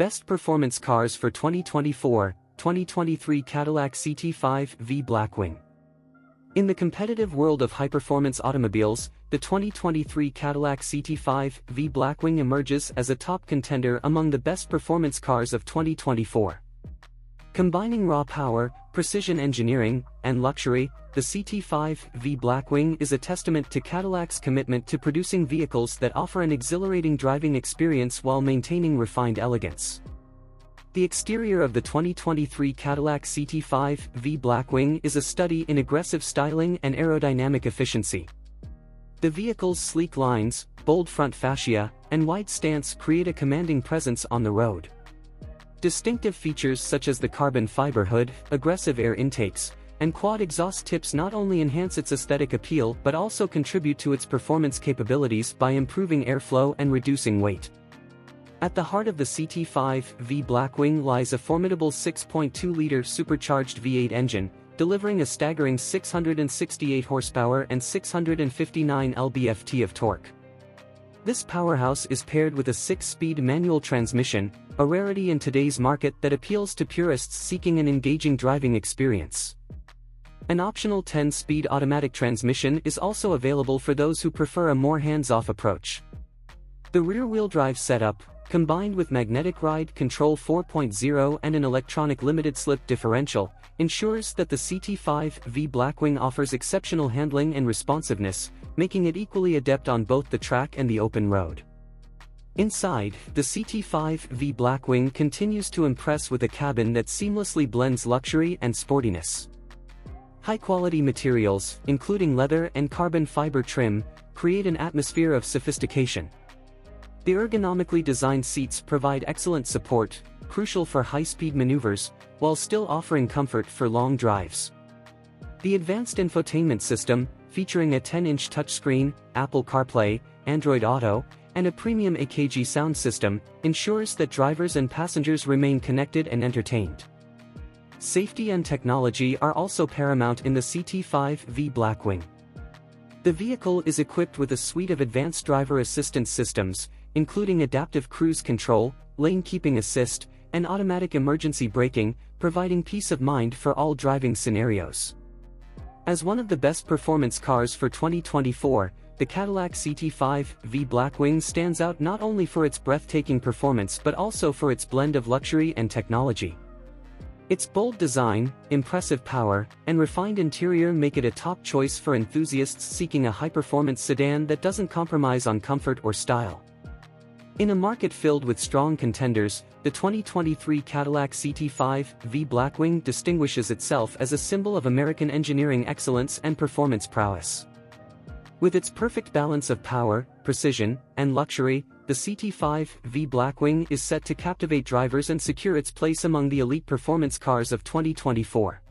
Best Performance Cars for 2024, 2023 Cadillac CT5-V Blackwing. In the competitive world of high-performance automobiles, the 2023 Cadillac CT5-V Blackwing emerges as a top contender among the best performance cars of 2024. Combining raw power, precision engineering, and luxury, the CT5-V Blackwing is a testament to Cadillac's commitment to producing vehicles that offer an exhilarating driving experience while maintaining refined elegance. The exterior of the 2023 Cadillac CT5-V Blackwing is a study in aggressive styling and aerodynamic efficiency. The vehicle's sleek lines, bold front fascia, and wide stance create a commanding presence on the road. Distinctive features such as the carbon fiber hood, aggressive air intakes, and quad exhaust tips not only enhance its aesthetic appeal but also contribute to its performance capabilities by improving airflow and reducing weight. At the heart of the CT5-V Blackwing lies a formidable 6.2-liter supercharged V8 engine, delivering a staggering 668 horsepower and 659 lb-ft of torque. This powerhouse is paired with a 6-speed manual transmission, a rarity in today's market that appeals to purists seeking an engaging driving experience. An optional 10-speed automatic transmission is also available for those who prefer a more hands-off approach. The rear-wheel drive setup, combined with magnetic ride control 4.0 and an electronic limited-slip differential, ensures that the CT5-V Blackwing offers exceptional handling and responsiveness, making it equally adept on both the track and the open road. Inside, the CT5-V Blackwing continues to impress with a cabin that seamlessly blends luxury and sportiness. High-quality materials, including leather and carbon fiber trim, create an atmosphere of sophistication. The ergonomically designed seats provide excellent support, crucial for high-speed maneuvers, while still offering comfort for long drives. The advanced infotainment system, featuring a 10-inch touchscreen, Apple CarPlay, Android Auto, and a premium AKG sound system, ensures that drivers and passengers remain connected and entertained. Safety and technology are also paramount in the CT5-V Blackwing. The vehicle is equipped with a suite of advanced driver assistance systems, including adaptive cruise control, lane keeping assist, and automatic emergency braking, providing peace of mind for all driving scenarios. As one of the best performance cars for 2024, the Cadillac CT5-V Blackwing stands out not only for its breathtaking performance but also for its blend of luxury and technology. Its bold design, impressive power, and refined interior make it a top choice for enthusiasts seeking a high-performance sedan that doesn't compromise on comfort or style. In a market filled with strong contenders, the 2023 Cadillac CT5-V Blackwing distinguishes itself as a symbol of American engineering excellence and performance prowess. With its perfect balance of power, precision, and luxury, the CT5-V Blackwing is set to captivate drivers and secure its place among the elite performance cars of 2024.